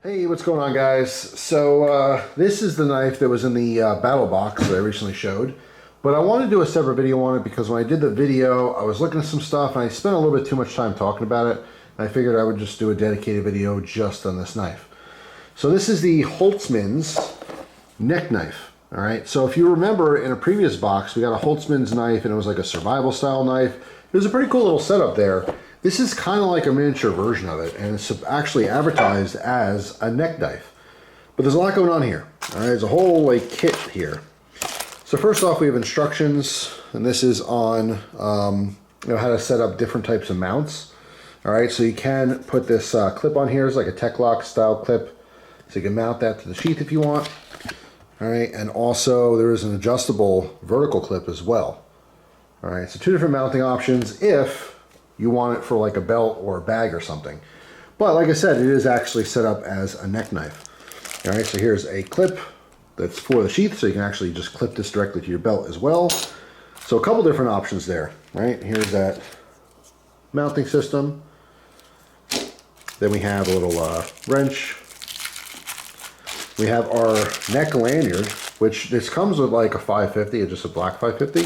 Hey, what's going on, guys? So this is the knife that was in the BATTLBOX that I recently showed, but I wanted to do a separate video on it because when I did the video I was looking at some stuff and I spent a little bit too much time talking about it, and I figured I would just do a dedicated video just on this knife. So this is the Holtzman's neck knife. Alright, so if you remember in a previous box we got a Holtzman's knife and it was like a survival style knife. It was a pretty cool little setup there. This is kind of like a miniature version of it, and it's actually advertised as a neck knife. But there's a lot going on here. All right, there's a whole like kit here. So first off, we have instructions, and this is on how to set up different types of mounts. All right, so you can put this clip on here. It's like a Tech Lock style clip, so you can mount that to the sheath if you want. All right, and also there is an adjustable vertical clip as well. All right, so two different mounting options if you want it for like a belt or a bag or something. But like I said, it is actually set up as a neck knife. All right, so here's a clip that's for the sheath, so you can actually just clip this directly to your belt as well. So a couple different options there, right? Here's that mounting system. Then we have a little wrench. We have our neck lanyard, which this comes with like a 550, it's just a black 550.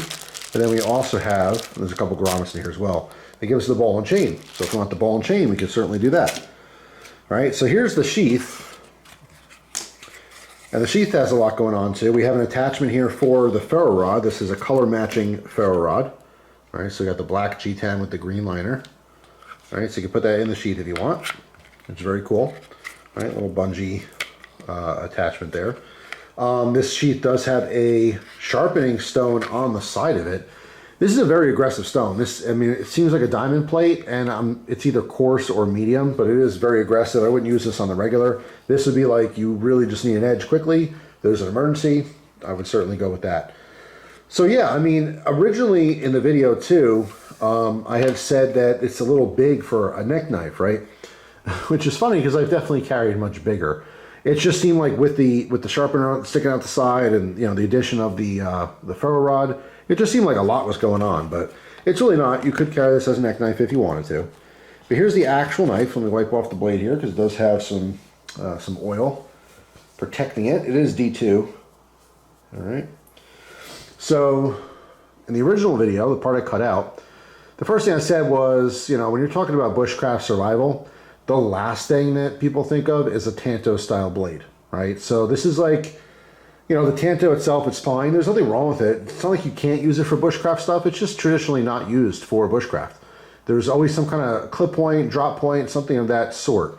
And then we also have, there's a couple grommets in here as well. They give us the ball and chain. So if we want the ball and chain, we can certainly do that. All right, so here's the sheath. And the sheath has a lot going on too. We have an attachment here for the ferro rod. This is a color matching ferro rod. All right, so we got the black G10 with the green liner. All right, so you can put that in the sheath if you want. It's very cool. All right, little bungee attachment there. This sheath does have a sharpening stone on the side of it. This is a very aggressive stone. I mean, it seems like a diamond plate, and it's either coarse or medium, but it is very aggressive. I wouldn't use this on the regular. This would be like you really just need an edge quickly. There's an emergency. I would certainly go with that. So yeah, I mean, originally in the video too, I had said that it's a little big for a neck knife, right? Which is funny because I've definitely carried much bigger. It just seemed like with the sharpener sticking out the side and the addition of the ferro rod, it just seemed like a lot was going on, but it's really not. You could carry this as a neck knife if you wanted to. But here's the actual knife. Let me wipe off the blade here because it does have some oil protecting it. It is D2. All right. So in the original video, the part I cut out, the first thing I said was, when you're talking about bushcraft survival, the last thing that people think of is a Tanto style blade, right? So this is like, the Tanto itself, it's fine. There's nothing wrong with it. It's not like you can't use it for bushcraft stuff. It's just traditionally not used for bushcraft. There's always some kind of clip point, drop point, something of that sort.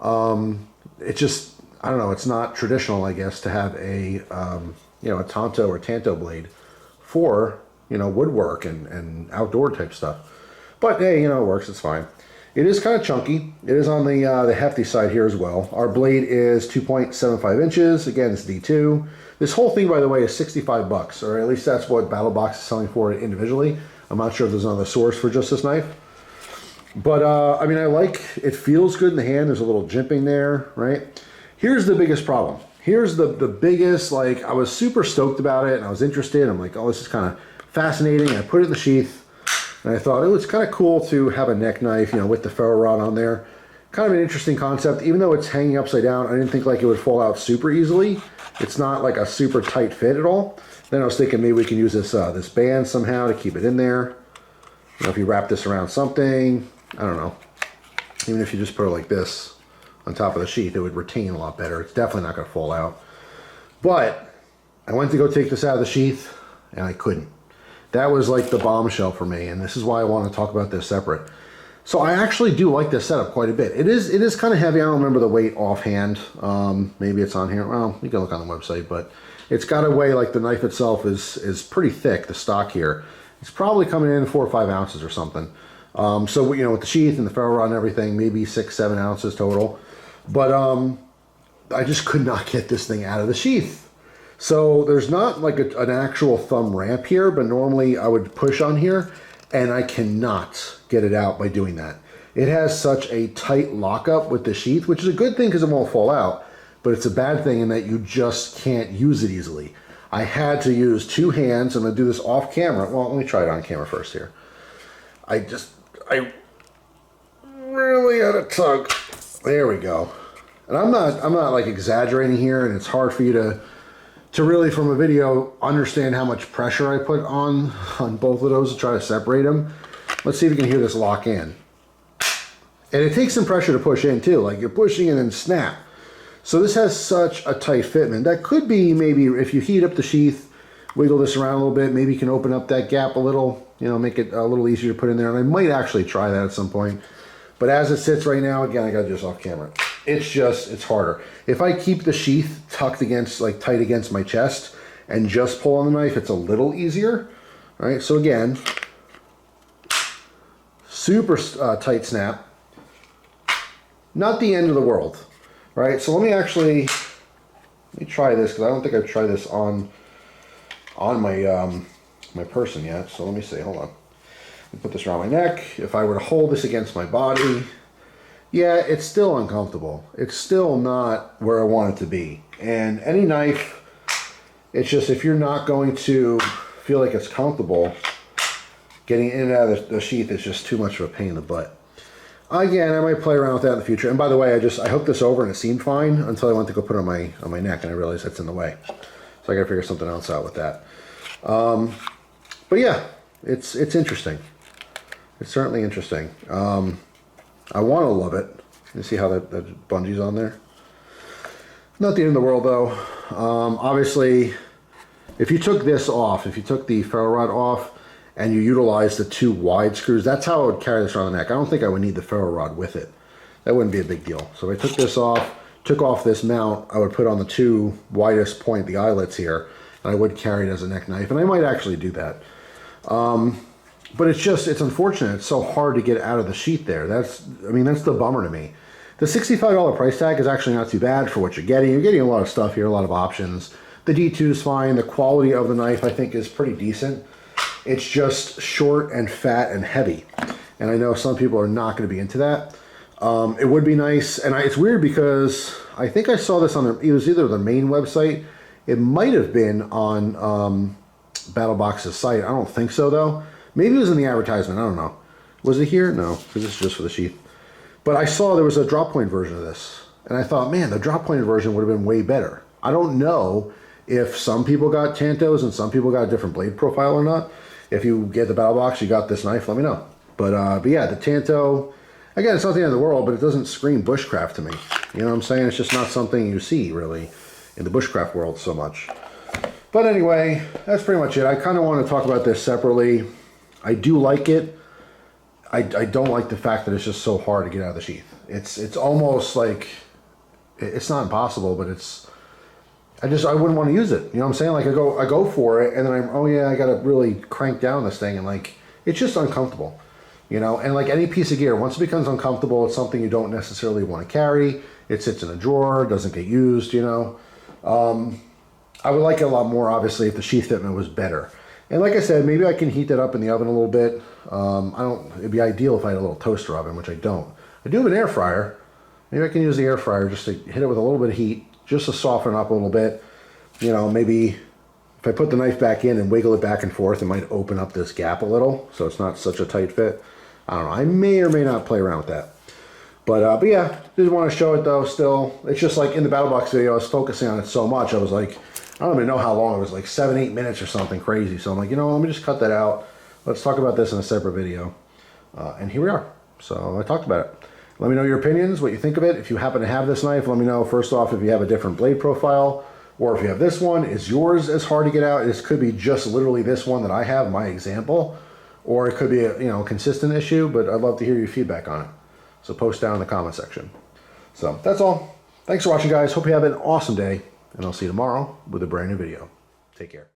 It just, I don't know, it's not traditional, I guess, to have a Tanto or Tanto blade for, woodwork and outdoor type stuff. But hey, it works, it's fine. It is kind of chunky. It is on the hefty side here as well. Our blade is 2.75 inches. Again, it's D2. This whole thing, by the way, is 65 bucks, or at least that's what BATTLBOX is selling for it individually. I'm not sure if there's another source for just this knife. But, I mean, it feels good in the hand. There's a little jimping there, right? Here's the biggest problem. Here's the biggest, I was super stoked about it, and I was interested. I'm like, oh, this is kind of fascinating. I put it in the sheath. And I thought, it's kind of cool to have a neck knife, with the ferro rod on there. Kind of an interesting concept. Even though it's hanging upside down, I didn't think it would fall out super easily. It's not like a super tight fit at all. Then I was thinking maybe we can use this this band somehow to keep it in there. If you wrap this around something, I don't know. Even if you just put it like this on top of the sheath, it would retain a lot better. It's definitely not going to fall out. But I went to go take this out of the sheath, and I couldn't. That was like the bombshell for me, and this is why I want to talk about this separate. So I actually do like this setup quite a bit. It is kind of heavy. I don't remember the weight offhand. Maybe it's on here. Well, you can look on the website, but it's got to weigh, like the knife itself is pretty thick, the stock here. It's probably coming in 4 or 5 ounces or something. So, with the sheath and the ferro rod and everything, maybe 6, 7 ounces total. But I just could not get this thing out of the sheath. So there's not like an actual thumb ramp here, but normally I would push on here, and I cannot get it out by doing that. It has such a tight lockup with the sheath, which is a good thing because it won't fall out, but it's a bad thing in that you just can't use it easily. I had to use 2 hands. I'm going to do this off camera. Well, let me try it on camera first here. I really had a tug. There we go. And I'm not like exaggerating here, and it's hard for you to really from a video understand how much pressure I put on both of those to try to separate them. Let's see if you can hear this lock in. And it takes some pressure to push in too, like you're pushing in and snap. So this has such a tight fitment. That could be maybe if you heat up the sheath, wiggle this around a little bit, maybe you can open up that gap a little, you know, make it a little easier to put in there. And I might actually try that at some point. But as it sits right now, again, I got this off camera. It's harder. If I keep the sheath tucked against, like tight against my chest and just pull on the knife, it's a little easier. All right, so again, super tight snap. Not the end of the world, right? So let me try this because I don't think I've tried this on my my person yet. So let me see. Hold on. Let me put this around my neck. If I were to hold this against my body, yeah, it's still uncomfortable. It's still not where I want it to be. And any knife, it's just if you're not going to feel like it's comfortable, getting in and out of the sheath is just too much of a pain in the butt. Again, I might play around with that in the future. And by the way, I hooked this over and it seemed fine until I went to go put it on my neck and I realized that's in the way. So I got to figure something else out with that. But yeah, it's interesting. It's certainly interesting. I want to love it. You see how that bungee's on there? Not the end of the world though. Obviously, if you took this off, if you took the ferro rod off and you utilized the two wide screws, that's how I would carry this around the neck. I don't think I would need the ferro rod with it. That wouldn't be a big deal. So if I took this off, took off this mount, I would put on the two widest point, the eyelets here, and I would carry it as a neck knife, and I might actually do that. But it's unfortunate. It's so hard to get out of the sheath there. That's the bummer to me. The $65 price tag is actually not too bad for what you're getting. You're getting a lot of stuff here, a lot of options. The D2 is fine. The quality of the knife, I think, is pretty decent. It's just short and fat and heavy. And I know some people are not going to be into that. It would be nice. And it's weird because I think I saw this on it was either the main website. It might have been on BattleBox's site. I don't think so, though. Maybe it was in the advertisement. I don't know. Was it here? No, because this is just for the sheath. But I saw there was a drop point version of this. And I thought, man, the drop point version would have been way better. I don't know if some people got Tantos and some people got a different blade profile or not. If you get the BattleBox, you got this knife, let me know. But yeah, the Tanto, again, it's not the end of the world, but it doesn't scream bushcraft to me. You know what I'm saying? It's just not something you see, really, in the bushcraft world so much. But anyway, that's pretty much it. I kind of want to talk about this separately. I do like it. I don't like the fact that it's just so hard to get out of the sheath. It's almost like, it's not impossible, but I wouldn't want to use it. You know what I'm saying? Like I go for it, and then I got to really crank down this thing, and like it's just uncomfortable, you know. And like any piece of gear, once it becomes uncomfortable, it's something you don't necessarily want to carry. It sits in a drawer, doesn't get used, you know. I would like it a lot more, obviously, if the sheath fitment was better. And like I said, maybe I can heat that up in the oven a little bit. It'd be ideal if I had a little toaster oven, which I don't. I do have an air fryer. Maybe I can use the air fryer just to hit it with a little bit of heat, just to soften it up a little bit. You know, maybe if I put the knife back in and wiggle it back and forth, it might open up this gap a little, so it's not such a tight fit. I don't know. I may or may not play around with that. But yeah, did want to show it though still. It's just like in the BattleBox video, I was focusing on it so much. I was like, I don't even know how long. It was like 7-8 minutes or something crazy. So I'm like, you know, let me just cut that out. Let's talk about this in a separate video. And here we are. So I talked about it. Let me know your opinions, what you think of it. If you happen to have this knife, let me know first off if you have a different blade profile, or if you have this one, is yours as hard to get out? This could be just literally this one that I have, my example, or it could be a consistent issue, but I'd love to hear your feedback on it. So post down in the comment section. So that's all. Thanks for watching, guys. Hope you have an awesome day, and I'll see you tomorrow with a brand new video. Take care.